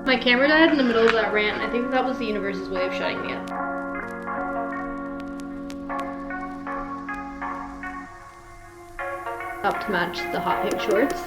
My camera died in the middle of that rant. I think that was the universe's way of shutting me up. Up to match the hot pink shorts.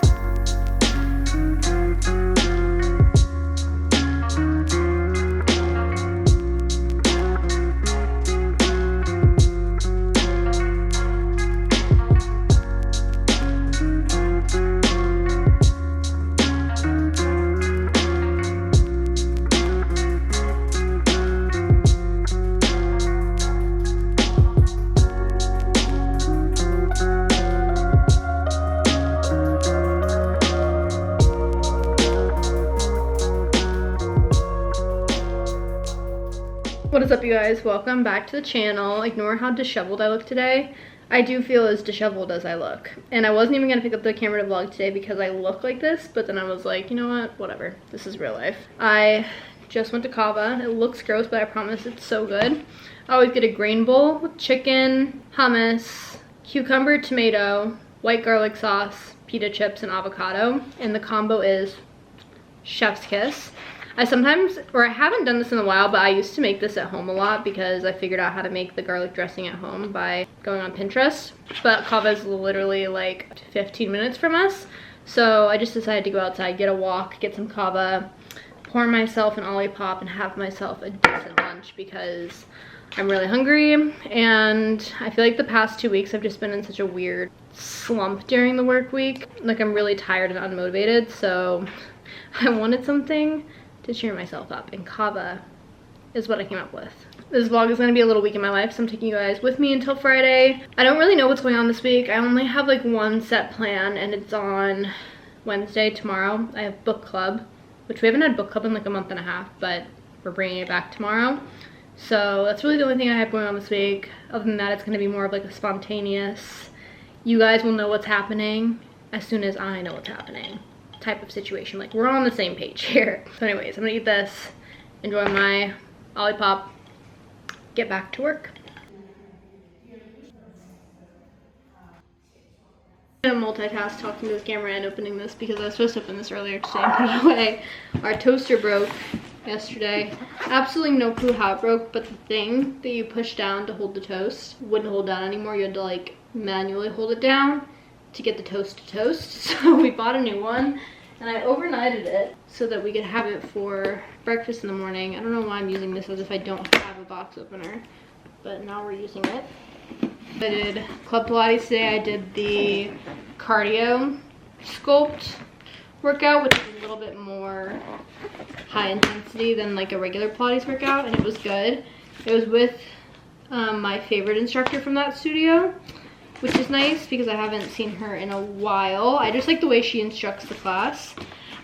What is up, you guys? Welcome back to the channel. Ignore how disheveled I look today. I do feel as disheveled as I look. And I wasn't even gonna pick up the camera to vlog today because I look like this, but then I was like, you know what? Whatever. This is real life. I just went to Kava. It looks gross, but I promise it's so good. I always get a grain bowl with chicken, hummus, cucumber, tomato, white garlic sauce, pita chips, and avocado. And the combo is chef's kiss. I haven't done this in a while, but I used to make this at home a lot because I figured out how to make the garlic dressing at home by going on Pinterest. But Kava is literally like 15 minutes from us. So I just decided to go outside, get a walk, get some Kava, pour myself an Olipop, and have myself a decent lunch because I'm really hungry. And I feel like the past 2 weeks I've just been in such a weird slump during the work week. Like I'm really tired and unmotivated, so I wanted something to cheer myself up, and Kava is what I came up with. This vlog is going to be a little week in my life, so I'm taking you guys with me until Friday. I don't really know what's going on this week. I only have like one set plan, and it's on Wednesday, tomorrow. I have book club, which we haven't had book club in like a month and a half, but we're bringing it back tomorrow. So that's really the only thing I have going on this week. Other than that, it's going to be more of like a spontaneous, you guys will know what's happening as soon as I know what's happening type of situation. Like, we're on the same page here. So anyways, I'm gonna eat this, enjoy my Olipop, get back to work. I'm gonna multitask talking to the camera and opening this because I was supposed to open this earlier today and put it away. Our toaster broke yesterday. Absolutely no clue how it broke, but the thing that you push down to hold the toast wouldn't hold down anymore. You had to like manually hold it down to get the toast to toast. So we bought a new one and I overnighted it so that we could have it for breakfast in the morning. I don't know why I'm using this as if I don't have a box opener, but now we're using it. I did Club Pilates today. I did the cardio sculpt workout, which is a little bit more high intensity than like a regular Pilates workout, and it was good. It was with my favorite instructor from that studio, which is nice because I haven't seen her in a while. I just like the way she instructs the class.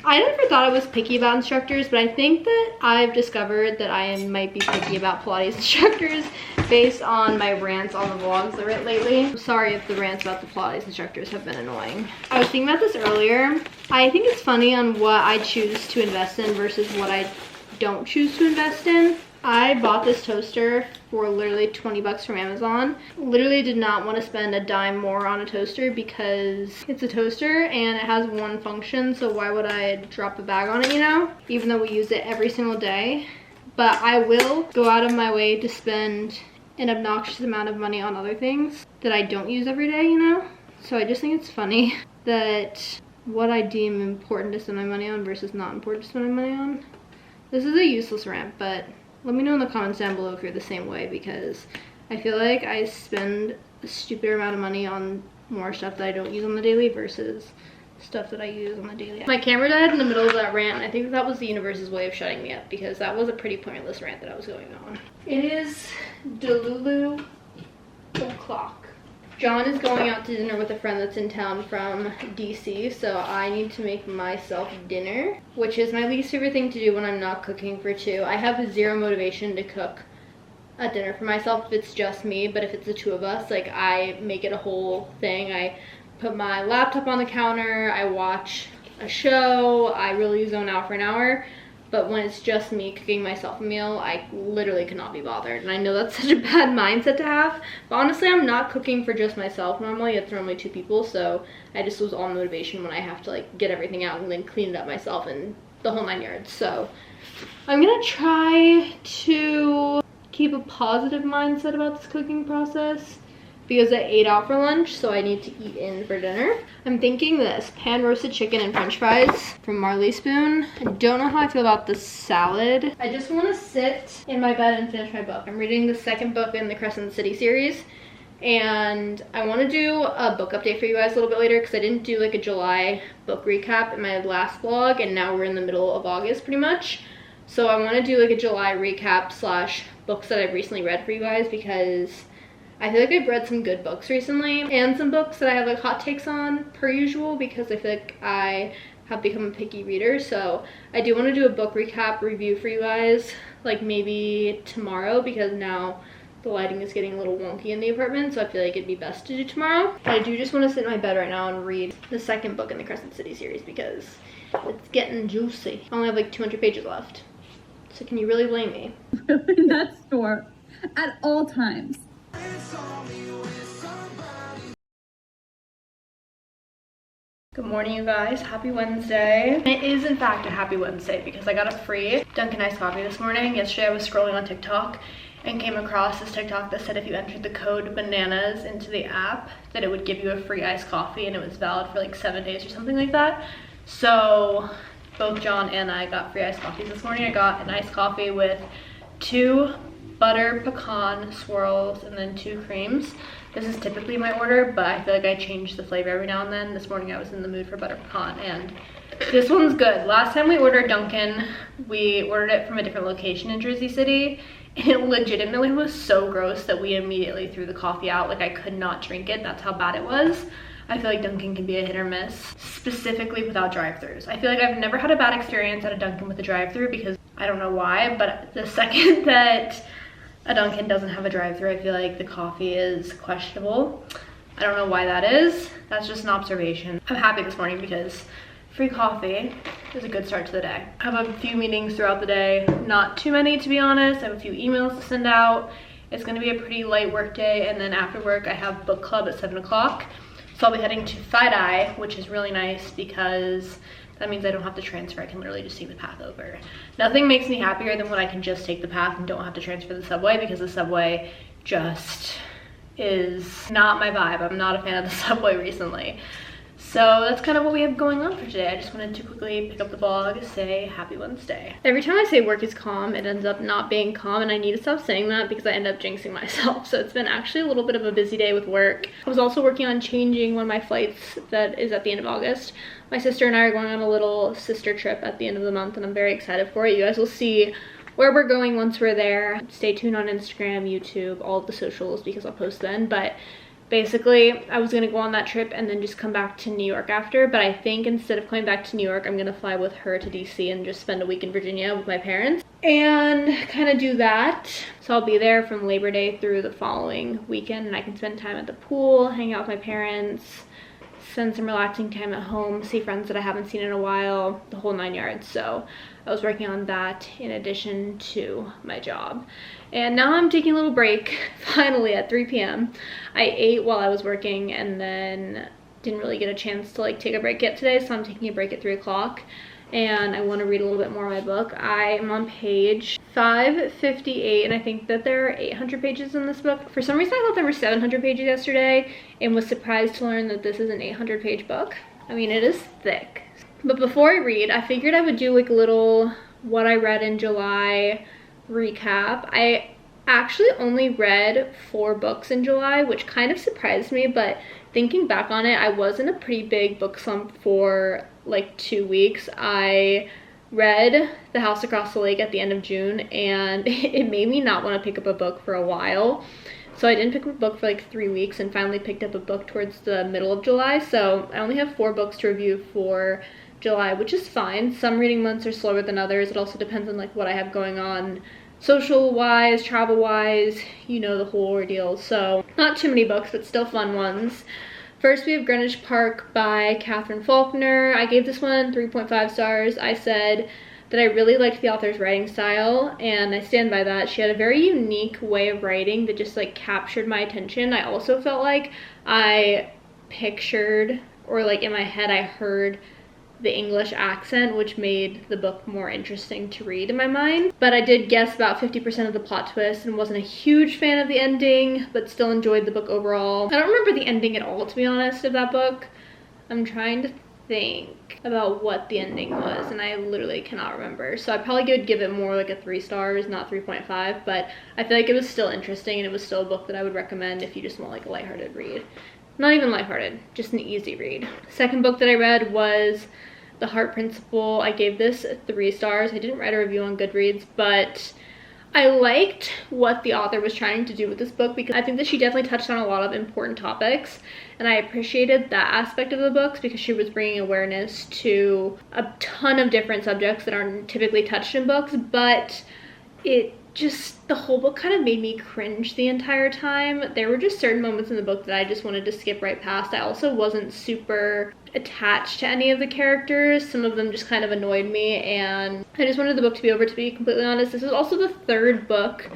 I never thought I was picky about instructors, but I think that I've discovered that I might be picky about Pilates instructors based on my rants on the vlogs I wrote lately. I'm sorry if the rants about the Pilates instructors have been annoying. I was thinking about this earlier. I think it's funny on what I choose to invest in versus what I don't choose to invest in. I bought this toaster for literally 20 bucks from Amazon. Literally did not want to spend a dime more on a toaster because it's a toaster and it has one function, so why would I drop a bag on it, you know? Even though we use it every single day. But I will go out of my way to spend an obnoxious amount of money on other things that I don't use every day, you know? So I just think it's funny that what I deem important to spend my money on versus not important to spend my money on. This is a useless rant, but let me know in the comments down below if you're the same way, because I feel like I spend a stupider amount of money on more stuff that I don't use on the daily versus stuff that I use on the daily. My camera died in the middle of that rant, and I think that was the universe's way of shutting me up because that was a pretty pointless rant that I was going on. It is Delulu o'clock. John is going out to dinner with a friend that's in town from DC, so I need to make myself dinner, which is my least favorite thing to do when I'm not cooking for two. I have zero motivation to cook a dinner for myself if it's just me, but if it's the two of us, like, I make it a whole thing. I put my laptop on the counter, I watch a show, I really zone out for an hour. But when it's just me cooking myself a meal, I literally cannot be bothered. And I know that's such a bad mindset to have. But honestly, I'm not cooking for just myself normally. It's normally two people. So I just lose all motivation when I have to like get everything out and then clean it up myself and the whole 9 yards. So I'm gonna try to keep a positive mindset about this cooking process because I ate out for lunch, so I need to eat in for dinner. I'm thinking this pan roasted chicken and french fries from Marley Spoon. I don't know how I feel about the salad. I just want to sit in my bed and finish my book. I'm reading the second book in the Crescent City series, and I want to do a book update for you guys a little bit later because I didn't do like a July book recap in my last vlog, and now we're in the middle of August pretty much. So I want to do like a July recap slash books that I've recently read for you guys, because I feel like I've read some good books recently and some books that I have like hot takes on per usual, because I feel like I have become a picky reader. So I do want to do a book recap review for you guys like maybe tomorrow, because now the lighting is getting a little wonky in the apartment, so I feel like it'd be best to do tomorrow. But I do just want to sit in my bed right now and read the second book in the Crescent City series because it's getting juicy. I only have like 200 pages left. So can you really blame me? In that store at all times. Good morning, you guys. Happy Wednesday. It is in fact a happy Wednesday because I got a free Dunkin' iced coffee this morning. Yesterday I was scrolling on TikTok and came across this TikTok that said if you entered the code bananas into the app that it would give you a free iced coffee, and it was valid for like 7 days or something like that. So both John and I got free iced coffees this morning. I got an iced coffee with 2 butter pecan swirls and then 2 creams. This is typically my order, but I feel like I change the flavor every now and then. This morning I was in the mood for butter pecan, and this one's good. Last time we ordered Dunkin', we ordered it from a different location in Jersey City, and it legitimately was so gross that we immediately threw the coffee out. Like I could not drink it. That's how bad it was. I feel like Dunkin' can be a hit or miss, specifically without drive-thrus. I feel like I've never had a bad experience at a Dunkin' with a drive-thru, because I don't know why, but the second that a Dunkin' doesn't have a drive-thru, I feel like the coffee is questionable. I don't know why that is. That's just an observation. I'm happy this morning because free coffee is a good start to the day. I have a few meetings throughout the day, not too many to be honest. I have a few emails to send out. It's gonna be a pretty light work day, and then after work I have book club at 7 o'clock. So I'll be heading to Fide, which is really nice because that means I don't have to transfer. I can literally just take the path over. Nothing makes me happier than when I can just take the path and don't have to transfer the subway, because the subway just is not my vibe. I'm not a fan of the subway recently. So that's kind of what we have going on for today. I just wanted to quickly pick up the vlog, say happy Wednesday. Every time I say work is calm, it ends up not being calm, and I need to stop saying that because I end up jinxing myself. So it's been actually a little bit of a busy day with work. I was also working on changing one of my flights that is at the end of August. My sister and I are going on a little sister trip at the end of the month, and I'm very excited for it. You guys will see where we're going once we're there. Stay tuned on Instagram, YouTube, all of the socials, because I'll post then. But basically, I was gonna go on that trip and then just come back to New York after, but I think instead of coming back to New York, I'm gonna fly with her to DC and just spend a week in Virginia with my parents and kind of do that. So I'll be there from Labor Day through the following weekend, and I can spend time at the pool, hang out with my parents, spend some relaxing time at home, see friends that I haven't seen in a while, the whole 9 yards. So I was working on that in addition to my job. And now I'm taking a little break, finally at 3 p.m. I ate while I was working and then didn't really get a chance to like take a break yet today, so I'm taking a break at 3 o'clock. And I want to read a little bit more of my book. I am on page 558, and I think that there are 800 pages in this book. For some reason I thought there were 700 pages yesterday and was surprised to learn that this is an 800-page book. I mean, it is thick. But before I read, I figured I would do like a little what I read in July recap. I actually only read 4 books in July, which kind of surprised me, but thinking back on it, I was in a pretty big book slump for like 2 weeks. I read The House Across the Lake at the end of June, and it made me not want to pick up a book for a while. So I didn't pick up a book for like 3 weeks and finally picked up a book towards the middle of July. So I only have 4 books to review for July, which is fine. Some reading months are slower than others. It also depends on like what I have going on social wise, travel wise, you know, the whole ordeal. So not too many books, but still fun ones. First, we have Greenwich Park by Catherine Faulkner. I gave this one 3.5 stars. I said that I really liked the author's writing style, and I stand by that. She had a very unique way of writing that just like captured my attention. I also felt like I pictured, or like in my head I heard the English accent, which made the book more interesting to read in my mind. But I did guess about 50% of the plot twist and wasn't a huge fan of the ending, but still enjoyed the book overall. I don't remember the ending at all, to be honest, of that book. I'm trying to think about what the ending was, and I literally cannot remember. So I probably would give it more like a 3 stars, not 3.5, but I feel like it was still interesting, and it was still a book that I would recommend if you just want like a lighthearted read. Not even lighthearted, just an easy read. Second book that I read was The Heart Principle. I gave this 3 stars. I didn't write a review on Goodreads, but I liked what the author was trying to do with this book because I think that she definitely touched on a lot of important topics, and I appreciated that aspect of the books because she was bringing awareness to a ton of different subjects that aren't typically touched in books, but the whole book kind of made me cringe the entire time. There were just certain moments in the book that I just wanted to skip right past. I also wasn't super attached to any of the characters. Some of them just kind of annoyed me, and I just wanted the book to be over, to be completely honest. This is also the 3rd book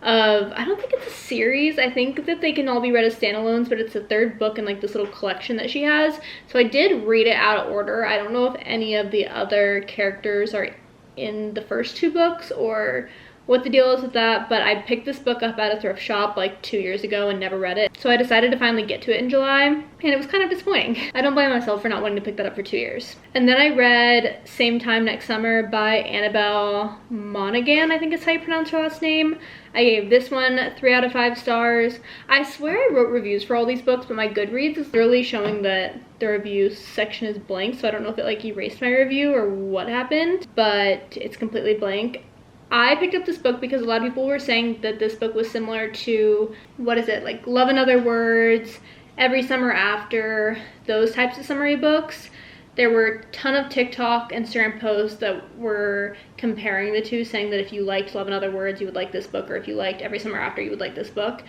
of, I don't think it's a series. I think that they can all be read as standalones, but it's the 3rd book in like this little collection that she has. So I did read it out of order. I don't know if any of the other characters are in the first 2 books or what the deal is with that, but I picked this book up at a thrift shop like 2 years ago and never read it. So I decided to finally get to it in July, and it was kind of disappointing. I don't blame myself for not wanting to pick that up for 2 years. And then I read Same Time Next Summer by Annabelle Monaghan, I think is how you pronounce her last name. I gave this one 3 out of 5 stars. I swear I wrote reviews for all these books, but my Goodreads is literally showing that the reviews section is blank, so I don't know if it like erased my review or what happened, but it's completely blank. I picked up this book because a lot of people were saying that this book was similar to, what is it, like Love in Other Words, Every Summer After, those types of summary books. There were a ton of TikTok, Instagram posts that were comparing the two, saying that if you liked Love in Other Words, you would like this book, or if you liked Every Summer After, you would like this book.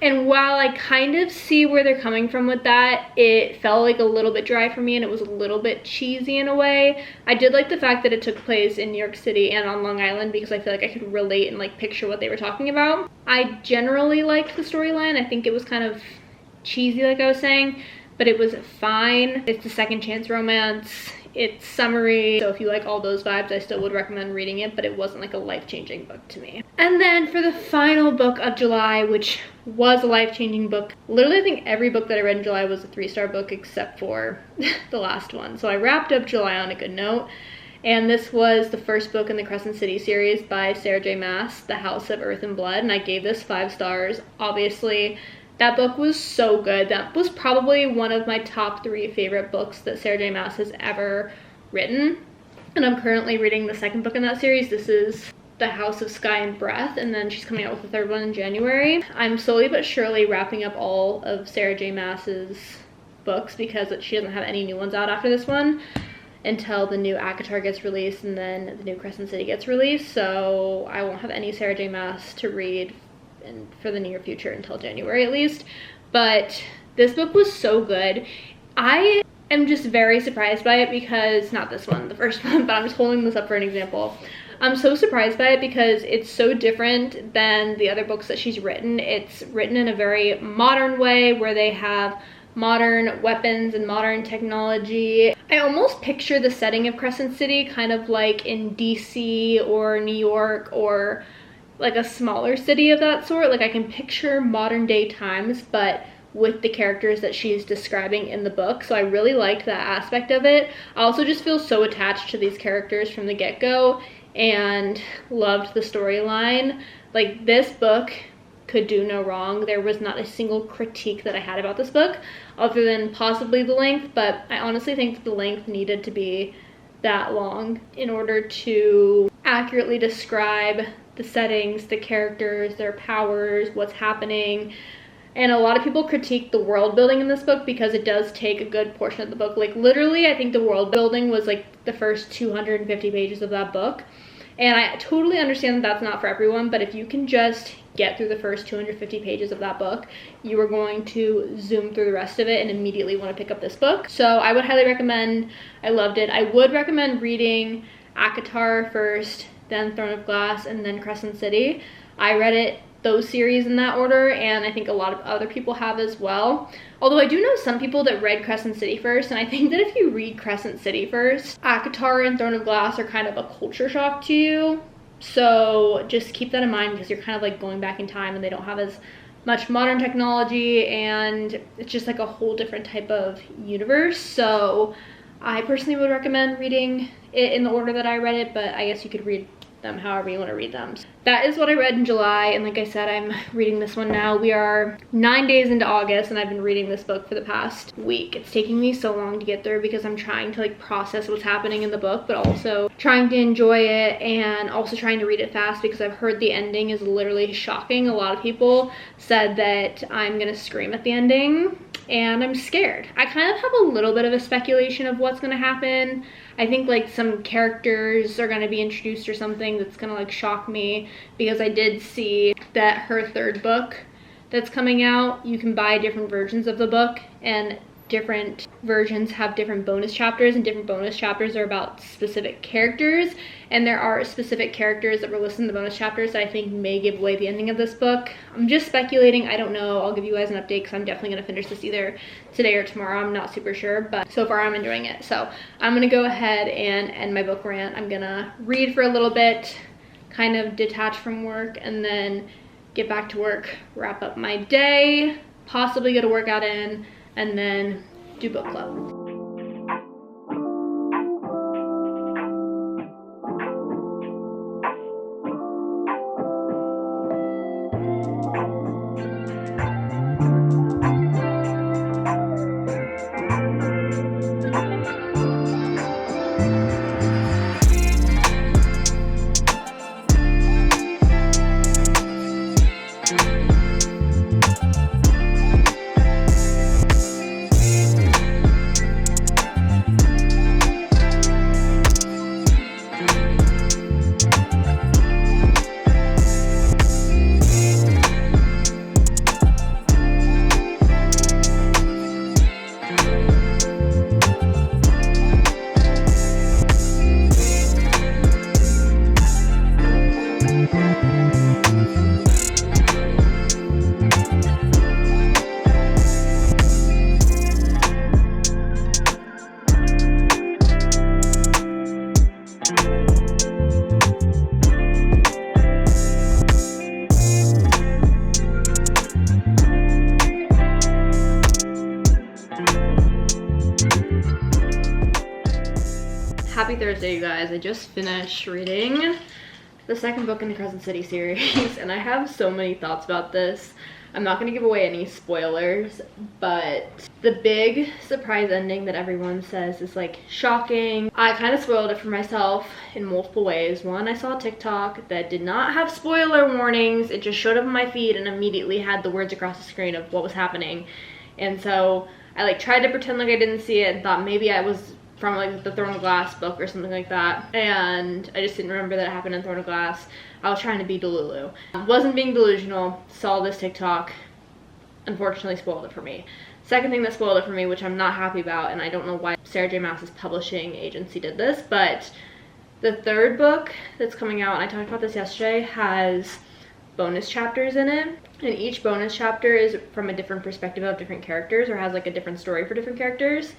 And while I kind of see where they're coming from with that, it felt like a little bit dry for me, and it was a little bit cheesy in a way. I did like the fact that it took place in New York City and on Long Island because I feel like I could relate and like picture what they were talking about. I generally liked the storyline. I think it was kind of cheesy, like I was saying, but it was fine. It's a second chance romance. It's summery, so if you like all those vibes, I still would recommend reading it, but it wasn't like a life-changing book to me. And then for the final book of July, which was a life-changing book, literally I think every book that I read in July was a 3-star book except for the last one. So I wrapped up July on a good note, and this was the first book in the Crescent City series by Sarah J. Maas, The House of Earth and Blood, and I gave this 5 stars. Obviously, that book was so good. That was probably one of my top 3 favorite books that Sarah J. Maas has ever written. And I'm currently reading the 2nd book in that series. This is The House of Sky and Breath, and then she's coming out with the 3rd one in January. I'm slowly but surely wrapping up all of Sarah J. Maas's books because she doesn't have any new ones out after this one until the new ACOTAR gets released and then the new Crescent City gets released. So I won't have any Sarah J. Maas to read for the near future until January at least. But this book was so good. I am just very surprised by it because, not this one, the first one, but I'm just holding this up for an example. I'm so surprised by it because it's so different than the other books that she's written. It's written in a very modern way where they have modern weapons and modern technology. I almost picture the setting of Crescent City kind of like in DC or New York or like a smaller city of that sort. Like I can picture modern day times, but with the characters that she's describing in the book. So I really liked that aspect of it. I also just feel so attached to these characters from the get-go and loved the storyline. Like this book could do no wrong. There was not a single critique that I had about this book other than possibly the length, but I honestly think that the length needed to be that long in order to accurately describe the settings, the characters, their powers, what's happening. And a lot of people critique the world building in this book because it does take a good portion of the book. Like literally, I think the world building was like the first 250 pages of that book. And I totally understand that that's not for everyone, but if you can just get through the first 250 pages of that book, you are going to zoom through the rest of it and immediately want to pick up this book. So I would highly recommend. I loved it. I would recommend reading ACOTAR first, then Throne of Glass, and then Crescent City. I read it those series in that order, and I think a lot of other people have as well. Although I do know some people that read Crescent City first, and I think that if you read Crescent City first, ACOTAR and Throne of Glass are kind of a culture shock to you. So just keep that in mind, because you're kind of like going back in time and they don't have as much modern technology, and it's just like a whole different type of universe. So I personally would recommend reading it in the order that I read it, but I guess you could read them however you want to read them. That is what I read in July, and like I said, I'm reading this one now. We are 9 days into August, and I've been reading this book for the past week. It's taking me so long to get through because I'm trying to like process what's happening in the book, but also trying to enjoy it, and also trying to read it fast because I've heard the ending is literally shocking. A lot of people said that I'm gonna scream at the ending, and I'm scared. I kind of have a little bit of a speculation of what's gonna happen. I think like some characters are gonna be introduced or something that's gonna like shock me, because I did see that her third book that's coming out, you can buy different versions of the book, and different versions have different bonus chapters, and different bonus chapters are about specific characters, and there are specific characters that were listed in the bonus chapters that I think may give away the ending of this book. I'm just speculating, I don't know. I'll give you guys an update because I'm definitely going to finish this either today or tomorrow. I'm not super sure, but so far I'm enjoying it. So I'm going to go ahead and end my book rant. I'm going to read for a little bit, kind of detach from work, and then get back to work, wrap up my day, possibly get a workout in, and then do book club. Happy Thursday, you guys. I just finished reading the second book in the Crescent City series, and I have so many thoughts about this. I'm not going to give away any spoilers, but the big surprise ending that everyone says is like shocking. I kind of spoiled it for myself in multiple ways. One, I saw a TikTok that did not have spoiler warnings. It just showed up on my feed and immediately had the words across the screen of what was happening. And so I like tried to pretend like I didn't see it and thought maybe I was from like the Throne of Glass book or something like that, and I just didn't remember that it happened in Throne of Glass. I was trying to be Delulu. Wasn't being delusional, saw this TikTok, unfortunately spoiled it for me. Second thing that spoiled it for me, which I'm not happy about, and I don't know why Sarah J Maas's publishing agency did this, but the third book that's coming out, and I talked about this yesterday, has bonus chapters in it, and each bonus chapter is from a different perspective of different characters, or has like a different story for different characters.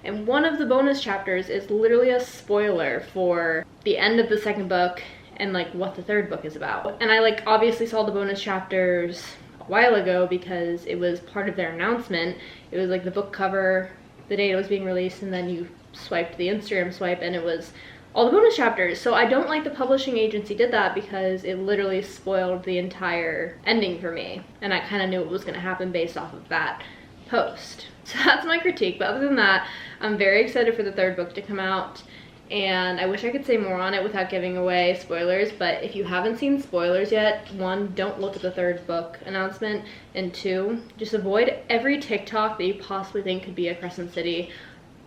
And one of the bonus chapters is literally a spoiler for the end of the second book and like what the third book is about. And I like obviously saw the bonus chapters a while ago because it was part of their announcement. It was like the book cover, the date it was being released, and then you swiped the Instagram swipe and it was all the bonus chapters. So I don't like the publishing agency did that because it literally spoiled the entire ending for me. And I kind of knew what was going to happen based off of that post. So that's my critique, but other than that, I'm very excited for the third book to come out, and I wish I could say more on it without giving away spoilers, but if you haven't seen spoilers yet, one, don't look at the third book announcement, and two, just avoid every TikTok that you possibly think could be a Crescent City,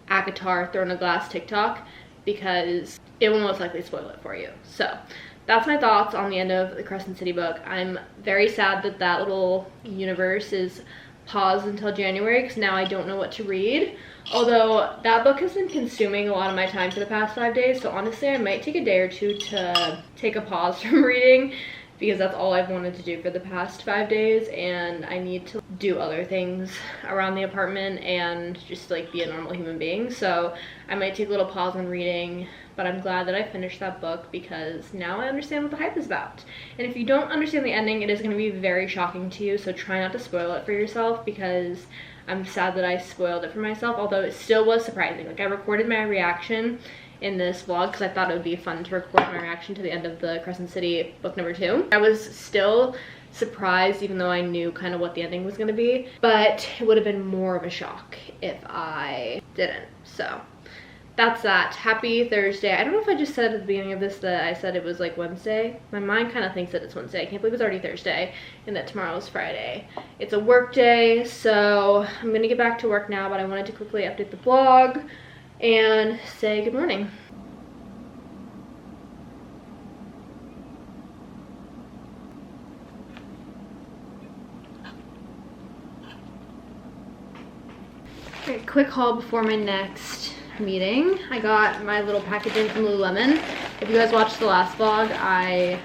ACOTAR, Throne of Glass TikTok, because it will most likely spoil it for you. So that's my thoughts on the end of the Crescent City book. I'm very sad that that little universe is paused until January because now I don't know what to read. Although that book has been consuming a lot of my time for the past 5 days, so honestly I might take a day or two to take a pause from reading because that's all I've wanted to do for the past 5 days, and I need to do other things around the apartment and just like be a normal human being. So I might take a little pause on reading, but I'm glad that I finished that book because now I understand what the hype is about. And if you don't understand the ending, it is going to be very shocking to you, so try not to spoil it for yourself, because I'm sad that I spoiled it for myself, although it still was surprising. Like, I recorded my reaction in this vlog because I thought it would be fun to record my reaction to the end of the Crescent City book number 2. I was still surprised, even though I knew kind of what the ending was going to be, but it would have been more of a shock if I didn't. So that's that. Happy Thursday. I don't know if I just said at the beginning of this that I said it was like Wednesday. My mind kind of thinks that it's Wednesday. I can't believe it's already Thursday and that tomorrow's Friday. It's a work day, so I'm gonna get back to work now, but I wanted to quickly update the blog and say good morning. Okay, quick haul before my next meeting. I got my little packaging from Lululemon. If you guys watched the last vlog, I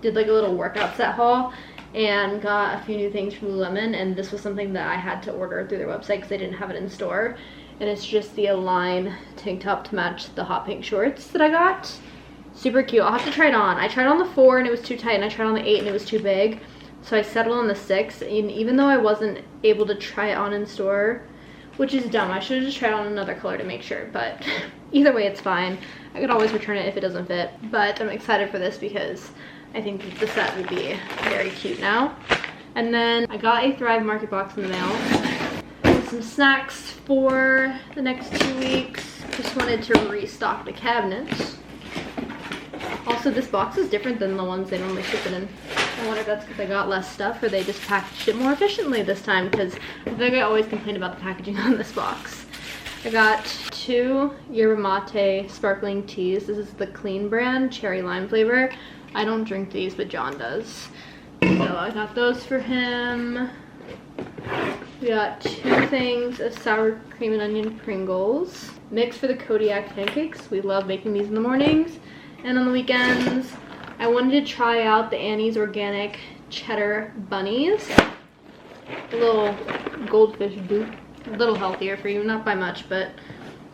did like a little workout set haul and got a few new things from Lululemon, and this was something that I had to order through their website because they didn't have it in store. And it's just the Align tank top to match the hot pink shorts that I got. Super cute. I'll have to try it on. I tried on the 4 and it was too tight, and I tried on the 8 and it was too big. So I settled on the 6, and even though I wasn't able to try it on in store, which is dumb, I should have just tried on another color to make sure, but either way it's fine. I could always return it if it doesn't fit, but I'm excited for this because I think the set will be very cute now. And then I got a Thrive Market box in the mail. Some snacks for the next 2 weeks. Just wanted to restock the cabinet. Also, this box is different than the ones they normally ship it in. I wonder if that's because I got less stuff or they just packaged it more efficiently this time, because I think I always complain about the packaging on this box. I got 2 yerba mate sparkling teas. This is the Clean brand, cherry lime flavor. I don't drink these, but John does. So I got those for him. We got 2 things of sour cream and onion Pringles. Mix for the Kodiak pancakes. We love making these in the mornings. And on the weekends, I wanted to try out the Annie's Organic Cheddar Bunnies. A little goldfish boot. A little healthier for you, not by much, but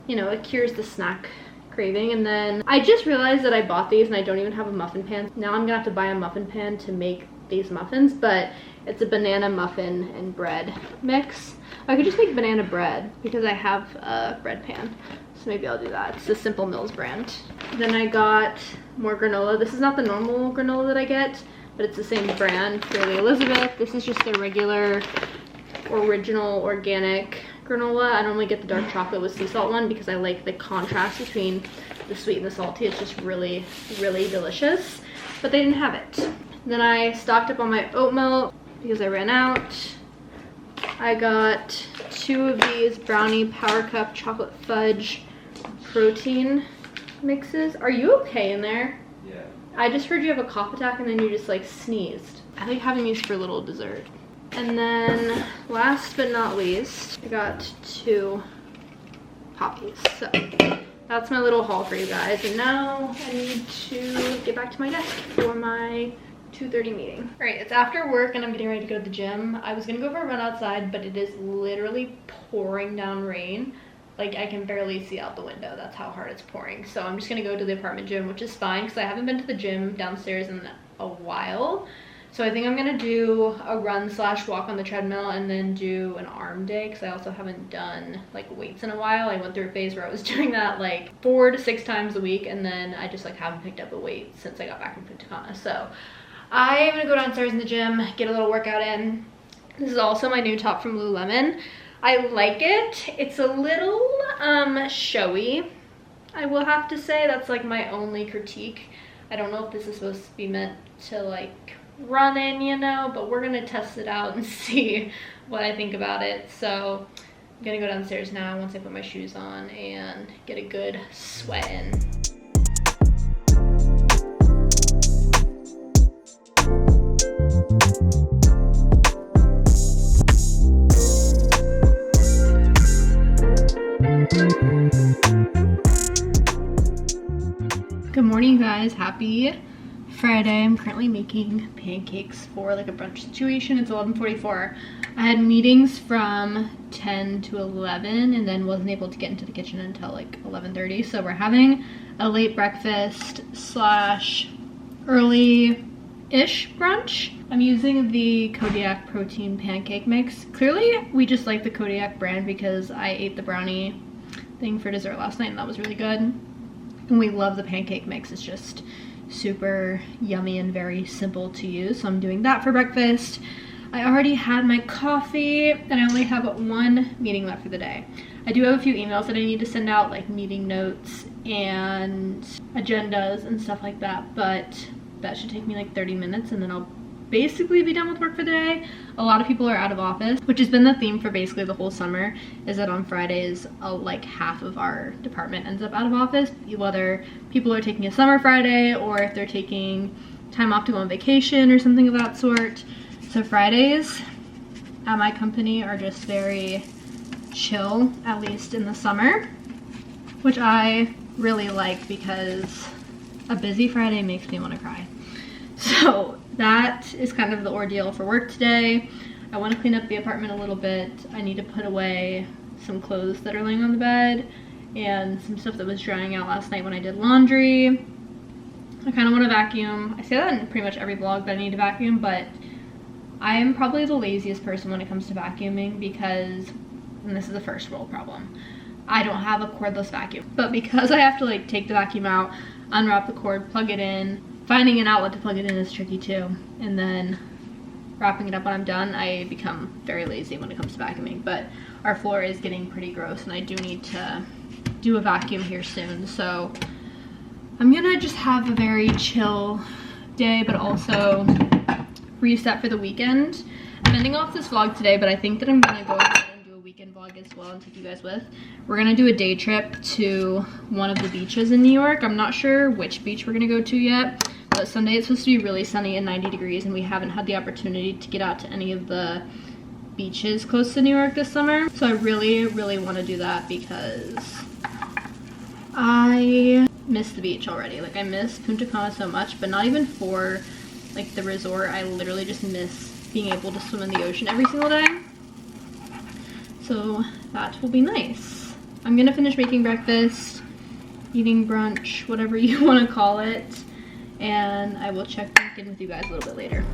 you know, it cures the snack craving. And then I just realized that I bought these and I don't even have a muffin pan. Now I'm gonna have to buy a muffin pan to make these muffins, but it's a banana muffin and bread mix. I could just make banana bread because I have a bread pan, so maybe I'll do that. It's the Simple Mills brand. Then I got more granola. This is not the normal granola that I get, but it's the same brand, Fairly Elizabeth. This is just the regular original organic granola. I normally get the dark chocolate with sea salt one because I like the contrast between the sweet and the salty. It's just really, really delicious, but they didn't have it. Then I stocked up on my oat milk because I ran out. I got 2 of these Brownie Power Cup chocolate fudge protein mixes. Are you okay in there? Yeah. I just heard you have a cough attack and then you just like sneezed. I like having these for a little dessert. And then last but not least, I got 2 poppies. So that's my little haul for you guys. And now I need to get back to my desk for my 2:30 meeting. All right, it's after work and I'm getting ready to go to the gym. I was gonna go for a run outside, but it is literally pouring down rain. Like, I can barely see out the window. That's how hard it's pouring. So I'm just gonna go to the apartment gym, which is fine because I haven't been to the gym downstairs in a while. So I think I'm gonna do a run/walk on the treadmill and then do an arm day because I also haven't done like weights in a while. I went through a phase where I was doing that like 4 to 6 times a week, and then I just like haven't picked up a weight since I got back from Punta Cana. So I am gonna go downstairs in the gym, get a little workout in. This is also my new top from Lululemon. I like it. It's a little showy, I will have to say. That's like my only critique. I don't know if this is supposed to be meant to like run in, you know, but we're gonna test it out and see what I think about it. So I'm gonna go downstairs now once I put my shoes on and get a good sweat in. Good morning, you guys. Happy Friday. I'm currently making pancakes for like a brunch situation. It's 11:44. I had meetings from 10 to 11 and then wasn't able to get into the kitchen until like 11:30. So we're having a late breakfast slash early-ish brunch. I'm using the Kodiak protein pancake mix. Clearly, we just like the Kodiak brand because I ate the brownie thing for dessert last night and that was really good. And we love the pancake mix. It's just super yummy and very simple to use. So I'm doing that for breakfast. I already had my coffee and I only have one meeting left for the day. I do have a few emails that I need to send out, like meeting notes and agendas and stuff like that, but that should take me like 30 minutes and then I'll basically be done with work for the day. A lot of people are out of office, which has been the theme for basically the whole summer, is that on Fridays like half of our department ends up out of office, whether people are taking a summer Friday or if they're taking time off to go on vacation or something of that sort. So Fridays at my company are just very chill, at least in the summer, which I really like because a busy Friday makes me want to cry. So that is kind of the ordeal for work today. I want to clean up the apartment a little bit. I need to put away some clothes that are laying on the bed and some stuff that was drying out last night when I did laundry. I kind of want to vacuum. I say that in pretty much every vlog that I need to vacuum, but I am probably the laziest person when it comes to vacuuming because, and this is a first world problem, I don't have a cordless vacuum. But because I have to like take the vacuum out, unwrap the cord, plug it in, finding an outlet to plug it in is tricky too. And then wrapping it up when I'm done, I become very lazy when it comes to vacuuming. But our floor is getting pretty gross and I do need to do a vacuum here soon. So I'm gonna just have a very chill day, but also reset for the weekend. I'm ending off this vlog today, but I think that I'm gonna go ahead and do a weekend vlog as well and take you guys with. We're gonna do a day trip to one of the beaches in New York. I'm not sure which beach we're gonna go to yet, but Sunday it's supposed to be really sunny and 90 degrees and we haven't had the opportunity to get out to any of the beaches close to New York this summer. So I really want to do that because I miss the beach already. Like I miss Punta Cana so much, but not even for like the resort. I literally just miss being able to swim in the ocean every single day. So that will be nice. I'm gonna finish making breakfast, eating brunch, whatever you want to call it, and I will check back in with you guys a little bit later.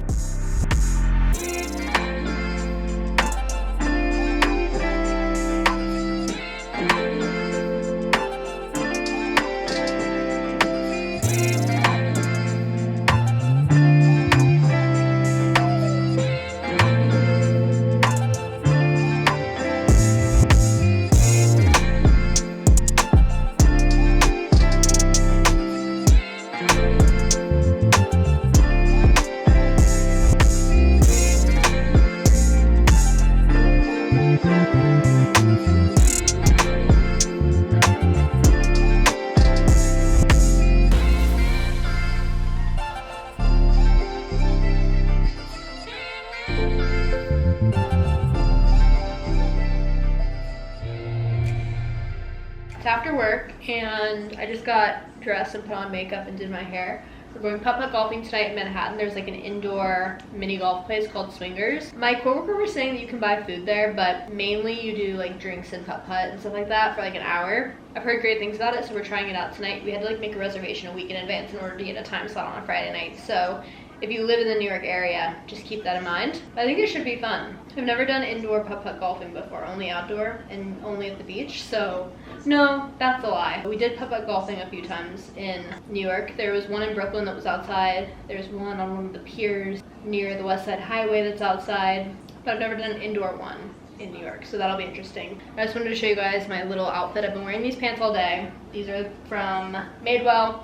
It's after work and I just got dressed and put on makeup and did my hair. We're going putt-putt golfing tonight in Manhattan. There's like an indoor mini golf place called Swingers. My coworker was saying that you can buy food there, but mainly you do like drinks and putt-putt and stuff like that for like an hour. I've heard great things about it, so we're trying it out tonight. We had to like make a reservation a week in advance in order to get a time slot on a Friday night. So if you live in the New York area, just keep that in mind. I think it should be fun. I've never done indoor putt-putt golfing before, only outdoor and only at the beach, so no, that's a lie. We did putt-putt golfing a few times in New York. There was one in Brooklyn that was outside. There's one on one of the piers near the West Side Highway that's outside, but I've never done an indoor one in New York, so that'll be interesting. I just wanted to show you guys my little outfit. I've been wearing these pants all day. These are from Madewell.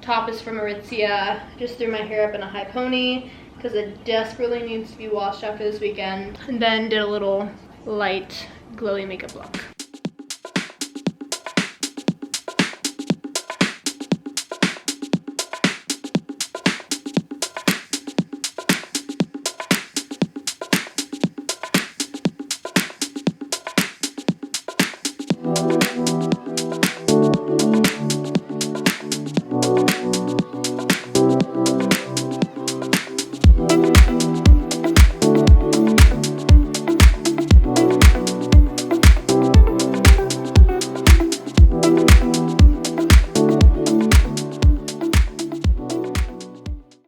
Top is from Aritzia. Just threw my hair up in a high pony because it desperately needs to be washed after this weekend. And then did a little light glowy makeup look.